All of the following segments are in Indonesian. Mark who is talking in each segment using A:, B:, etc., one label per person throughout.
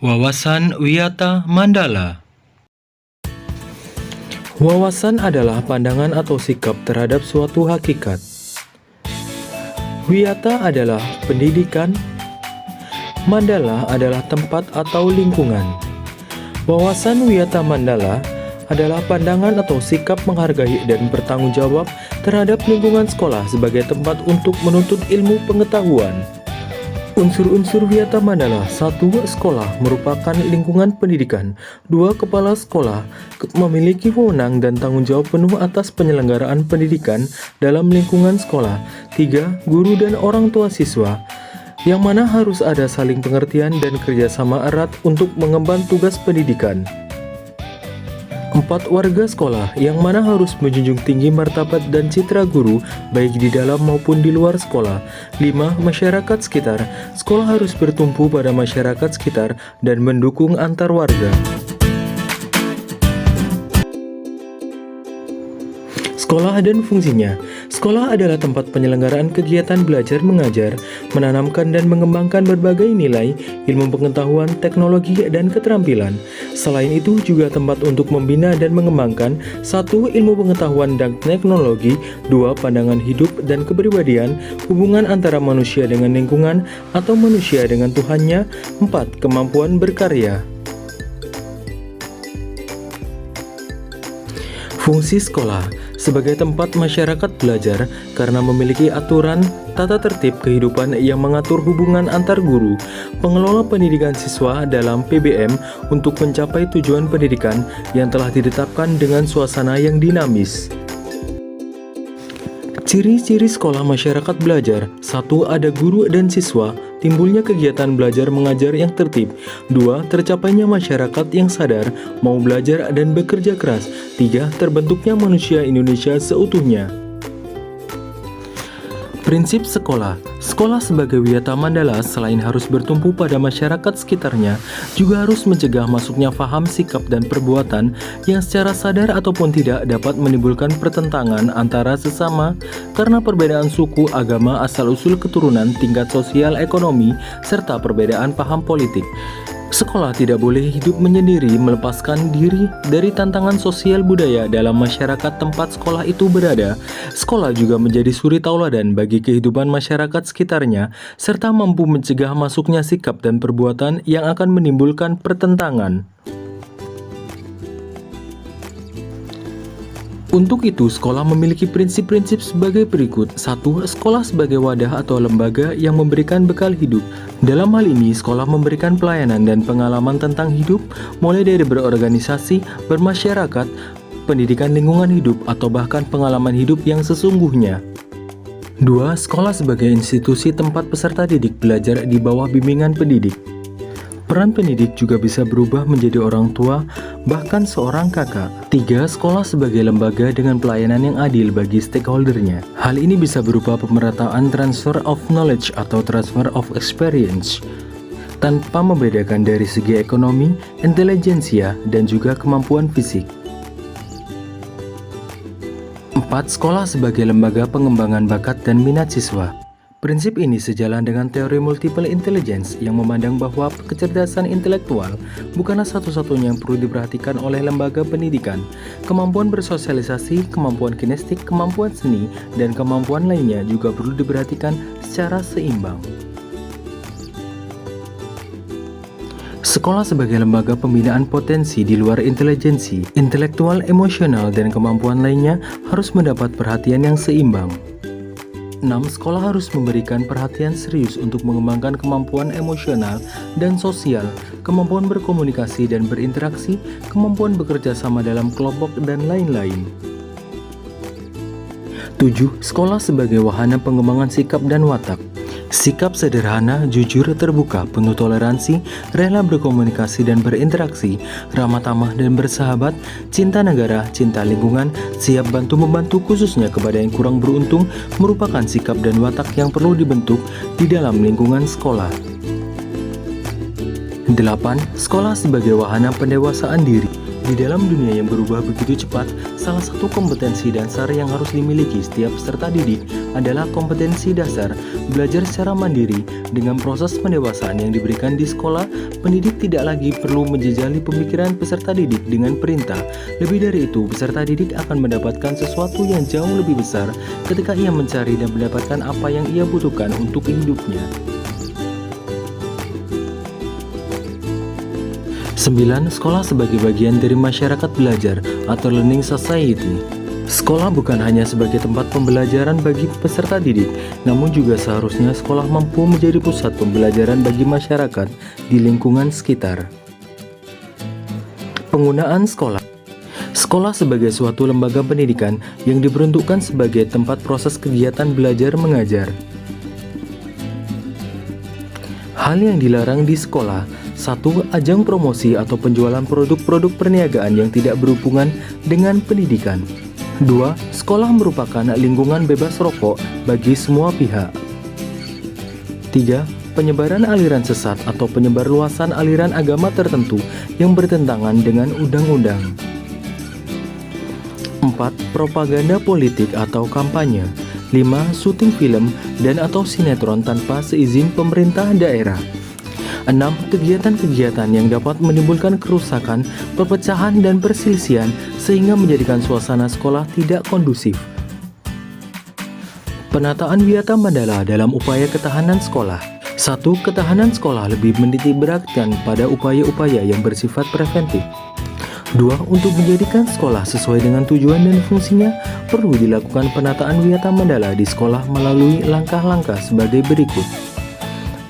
A: Wawasan Wiyata Mandala. Wawasan adalah pandangan atau sikap terhadap suatu hakikat. Wiyata adalah pendidikan. Mandala adalah tempat atau lingkungan. Wawasan Wiyata Mandala adalah pandangan atau sikap menghargai dan bertanggung jawab terhadap lingkungan sekolah sebagai tempat untuk menuntut ilmu pengetahuan. Unsur-unsur Wiyata Mandala: 1. Sekolah merupakan lingkungan pendidikan. 2. Kepala sekolah memiliki wewenang dan tanggung jawab penuh atas penyelenggaraan pendidikan dalam lingkungan sekolah. 3. Guru dan orang tua siswa, yang mana harus ada saling pengertian dan kerjasama erat untuk mengemban tugas pendidikan. 4. Warga sekolah, yang mana harus menjunjung tinggi martabat dan citra guru baik di dalam maupun di luar sekolah. 5. Masyarakat sekitar, sekolah harus bertumpu pada masyarakat sekitar dan mendukung antar warga. Sekolah dan fungsinya. Sekolah adalah tempat penyelenggaraan kegiatan belajar mengajar, menanamkan dan mengembangkan berbagai nilai, ilmu pengetahuan, teknologi, dan keterampilan. Selain itu juga tempat untuk membina dan mengembangkan: 1. Ilmu pengetahuan dan teknologi. 2. Pandangan hidup dan kepribadian, hubungan antara manusia dengan lingkungan atau manusia dengan Tuhannya. 4. Kemampuan berkarya. Fungsi sekolah sebagai tempat masyarakat belajar karena memiliki aturan tata tertib kehidupan yang mengatur hubungan antar guru, pengelola pendidikan siswa dalam PBM untuk mencapai tujuan pendidikan yang telah ditetapkan dengan suasana yang dinamis. Ciri-ciri sekolah masyarakat belajar: 1. Ada guru dan siswa, timbulnya kegiatan belajar mengajar yang tertib. 2. Tercapainya masyarakat yang sadar, mau belajar dan bekerja keras. 3. Terbentuknya manusia Indonesia seutuhnya. Prinsip sekolah. Sekolah sebagai Wiyata Mandala selain harus bertumpu pada masyarakat sekitarnya, juga harus mencegah masuknya paham, sikap, dan perbuatan yang secara sadar ataupun tidak dapat menimbulkan pertentangan antara sesama karena perbedaan suku, agama, asal-usul keturunan, tingkat sosial ekonomi, serta perbedaan paham politik. Sekolah tidak boleh hidup menyendiri, melepaskan diri dari tantangan sosial budaya dalam masyarakat tempat sekolah itu berada. Sekolah juga menjadi suri tauladan bagi kehidupan masyarakat sekitarnya, serta mampu mencegah masuknya sikap dan perbuatan yang akan menimbulkan pertentangan. Untuk itu, sekolah memiliki prinsip-prinsip sebagai berikut. 1. Sekolah sebagai wadah atau lembaga yang memberikan bekal hidup. Dalam hal ini, sekolah memberikan pelayanan dan pengalaman tentang hidup, mulai dari berorganisasi, bermasyarakat, pendidikan lingkungan hidup, atau bahkan pengalaman hidup yang sesungguhnya. 2. Sekolah sebagai institusi tempat peserta didik belajar di bawah bimbingan pendidik. Peran pendidik juga bisa berubah menjadi orang tua, bahkan seorang kakak. 3. Sekolah sebagai lembaga dengan pelayanan yang adil bagi stakeholdernya. Hal ini bisa berupa pemerataan transfer of knowledge atau transfer of experience, tanpa membedakan dari segi ekonomi, intelijensia, dan juga kemampuan fisik. 4. Sekolah sebagai lembaga pengembangan bakat dan minat siswa. Prinsip ini sejalan dengan teori multiple intelligence yang memandang bahwa kecerdasan intelektual bukanlah satu-satunya yang perlu diperhatikan oleh lembaga pendidikan. Kemampuan bersosialisasi, kemampuan kinestik, kemampuan seni, dan kemampuan lainnya juga perlu diperhatikan secara seimbang. Sekolah sebagai lembaga pembinaan potensi di luar intelijensi, intelektual, emosional, dan kemampuan lainnya harus mendapat perhatian yang seimbang. 6. Sekolah harus memberikan perhatian serius untuk mengembangkan kemampuan emosional dan sosial, kemampuan berkomunikasi dan berinteraksi, kemampuan bekerja sama dalam kelompok, dan lain-lain. 7. Sekolah sebagai wahana pengembangan sikap dan watak. Sikap sederhana, jujur, terbuka, penuh toleransi, rela berkomunikasi dan berinteraksi, ramah tamah dan bersahabat, cinta negara, cinta lingkungan, siap bantu-membantu khususnya kepada yang kurang beruntung merupakan sikap dan watak yang perlu dibentuk di dalam lingkungan sekolah. 8. Sekolah sebagai wahana pendewasaan diri. Di dalam dunia yang berubah begitu cepat, salah satu kompetensi dasar yang harus dimiliki setiap peserta didik adalah kompetensi dasar belajar secara mandiri. Dengan proses pendewasaan yang diberikan di sekolah, pendidik tidak lagi perlu menjejali pemikiran peserta didik dengan perintah. Lebih dari itu, peserta didik akan mendapatkan sesuatu yang jauh lebih besar ketika ia mencari dan mendapatkan apa yang ia butuhkan untuk hidupnya. 9. Sekolah sebagai bagian dari masyarakat belajar atau learning society. Sekolah bukan hanya sebagai tempat pembelajaran bagi peserta didik, namun juga seharusnya sekolah mampu menjadi pusat pembelajaran bagi masyarakat di lingkungan sekitar. Penggunaan sekolah. Sekolah sebagai suatu lembaga pendidikan yang diperuntukkan sebagai tempat proses kegiatan belajar mengajar. Hal yang dilarang di sekolah: 1. Ajang promosi atau penjualan produk-produk perniagaan yang tidak berhubungan dengan pendidikan. 2. Sekolah merupakan lingkungan bebas rokok bagi semua pihak. 3. Penyebaran aliran sesat atau penyebarluasan aliran agama tertentu yang bertentangan dengan undang-undang. 4. Propaganda politik atau kampanye. 5. Syuting film dan atau sinetron tanpa seizin pemerintah daerah. 6. Kegiatan-kegiatan yang dapat menimbulkan kerusakan, perpecahan, dan perselisihan sehingga menjadikan suasana sekolah tidak kondusif. Penataan Wiyata Mandala dalam upaya ketahanan sekolah. 1. Ketahanan sekolah lebih menitikberatkan pada upaya-upaya yang bersifat preventif. 2. Untuk menjadikan sekolah sesuai dengan tujuan dan fungsinya, perlu dilakukan penataan Wiyata Mandala di sekolah melalui langkah-langkah sebagai berikut.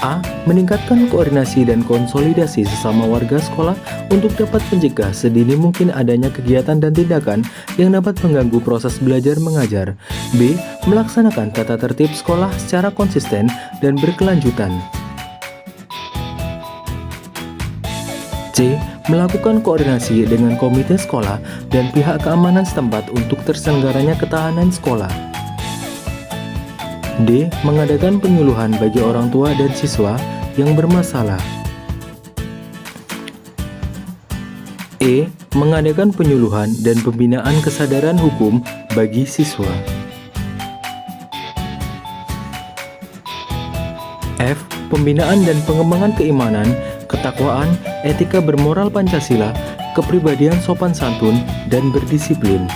A: A. Meningkatkan koordinasi dan konsolidasi sesama warga sekolah untuk dapat mencegah sedini mungkin adanya kegiatan dan tindakan yang dapat mengganggu proses belajar mengajar. B. Melaksanakan tata tertib sekolah secara konsisten dan berkelanjutan. C. Melakukan koordinasi dengan komite sekolah dan pihak keamanan setempat untuk terselenggaranya ketahanan sekolah. D. Mengadakan penyuluhan bagi orang tua dan siswa yang bermasalah. E. Mengadakan penyuluhan dan pembinaan kesadaran hukum bagi siswa. F. Pembinaan dan pengembangan keimanan, ketakwaan, etika bermoral Pancasila, kepribadian sopan santun, dan berdisiplin.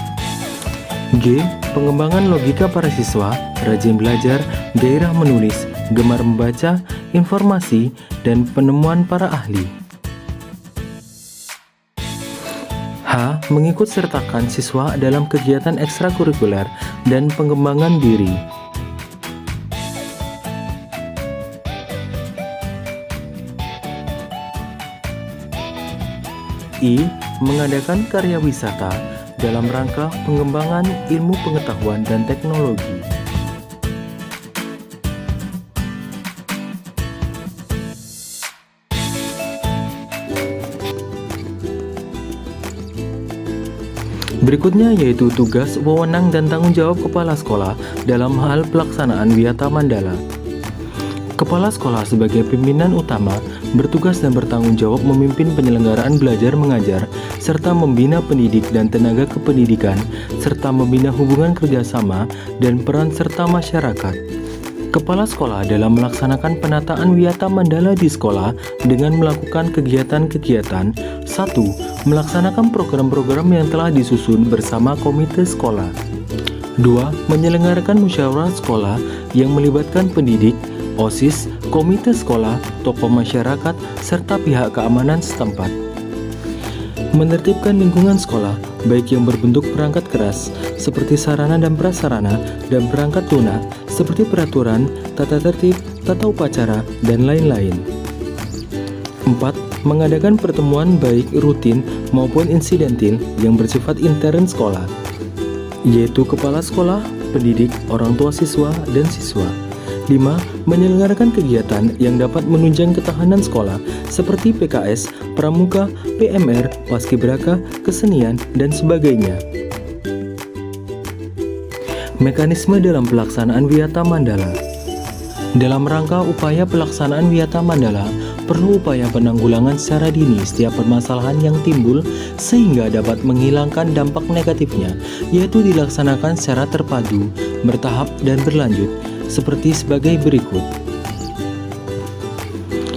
A: G. Pengembangan logika para siswa, rajin belajar, gairah menulis, gemar membaca, informasi, dan penemuan para ahli. H. Mengikut sertakan siswa dalam kegiatan ekstrakurikuler dan pengembangan diri. I. Mengadakan karya wisata dalam rangka pengembangan ilmu pengetahuan dan teknologi. Berikutnya yaitu tugas, wewenang, dan tanggung jawab kepala sekolah dalam hal pelaksanaan Wiyata Mandala. Kepala sekolah sebagai pimpinan utama bertugas dan bertanggung jawab memimpin penyelenggaraan belajar mengajar, serta membina pendidik dan tenaga kependidikan, serta membina hubungan kerjasama dan peran serta masyarakat. Kepala sekolah dalam melaksanakan penataan Wiyata Mandala di sekolah dengan melakukan kegiatan-kegiatan. 1. Melaksanakan program-program yang telah disusun bersama komite sekolah. 2. Menyelenggarakan musyawarah sekolah yang melibatkan pendidik, OSIS, komite sekolah, tokoh masyarakat, serta pihak keamanan setempat. Menertibkan lingkungan sekolah, baik yang berbentuk perangkat keras, seperti sarana dan prasarana, dan perangkat lunak, seperti peraturan, tata tertib, tata upacara, dan lain-lain. 4. Mengadakan pertemuan baik rutin maupun insidentil yang bersifat intern sekolah, yaitu kepala sekolah, pendidik, orang tua siswa, dan siswa. 5. Menyelenggarakan kegiatan yang dapat menunjang ketahanan sekolah seperti PKS, pramuka, PMR, paskibraka, kesenian, dan sebagainya. Mekanisme dalam pelaksanaan Wiyata Mandala. Dalam rangka upaya pelaksanaan Wiyata Mandala, perlu upaya penanggulangan secara dini setiap permasalahan yang timbul sehingga dapat menghilangkan dampak negatifnya, yaitu dilaksanakan secara terpadu, bertahap, dan berlanjut, seperti sebagai berikut.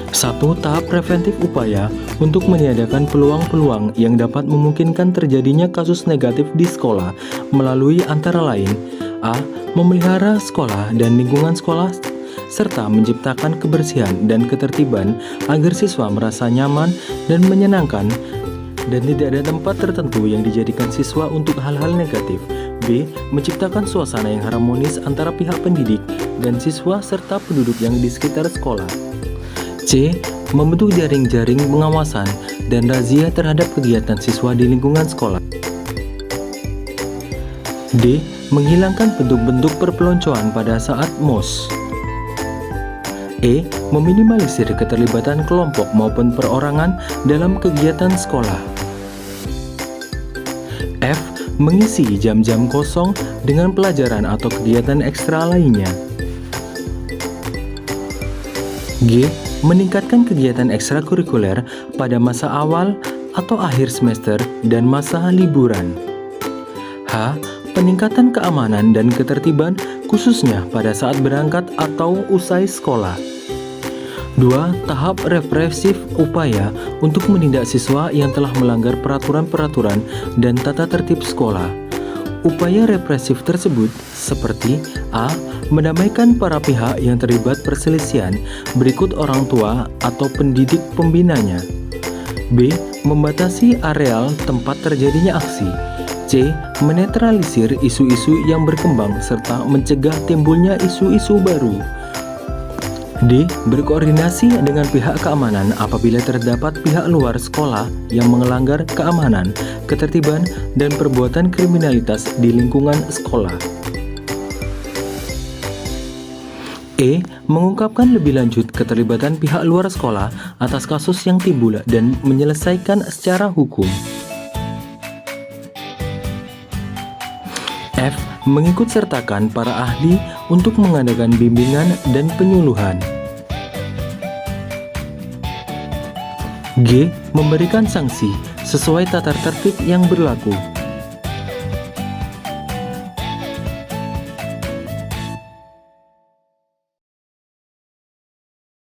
A: 1. Tahap preventif upaya untuk meniadakan peluang-peluang yang dapat memungkinkan terjadinya kasus negatif di sekolah melalui antara lain A. Memelihara sekolah dan lingkungan sekolah serta menciptakan kebersihan dan ketertiban agar siswa merasa nyaman dan menyenangkan dan tidak ada tempat tertentu yang dijadikan siswa untuk hal-hal negatif. B. Menciptakan suasana yang harmonis antara pihak pendidik dan siswa serta penduduk yang di sekitar sekolah. C. Membentuk jaring-jaring pengawasan dan razia terhadap kegiatan siswa di lingkungan sekolah. D. Menghilangkan bentuk-bentuk perpeloncoan pada saat MOS. E. Meminimalisir keterlibatan kelompok maupun perorangan dalam kegiatan sekolah. F. Mengisi jam-jam kosong dengan pelajaran atau kegiatan ekstra lainnya. G. Meningkatkan kegiatan ekstrakurikuler pada masa awal atau akhir semester dan masa liburan. H. Peningkatan keamanan dan ketertiban khususnya pada saat berangkat atau usai sekolah. 2. Tahap represif upaya untuk menindak siswa yang telah melanggar peraturan-peraturan dan tata tertib sekolah. Upaya represif tersebut seperti A. Mendamaikan para pihak yang terlibat perselisihan berikut orang tua atau pendidik pembinanya. B. Membatasi areal tempat terjadinya aksi. C. Menetralisir isu-isu yang berkembang serta mencegah timbulnya isu-isu baru. D. Berkoordinasi dengan pihak keamanan apabila terdapat pihak luar sekolah yang melanggar keamanan, ketertiban, dan perbuatan kriminalitas di lingkungan sekolah. E. Mengungkapkan lebih lanjut keterlibatan pihak luar sekolah atas kasus yang timbul dan menyelesaikan secara hukum. F. Mengikut sertakan para ahli untuk mengadakan bimbingan dan penyuluhan. G. Memberikan sanksi sesuai tata tertib yang berlaku.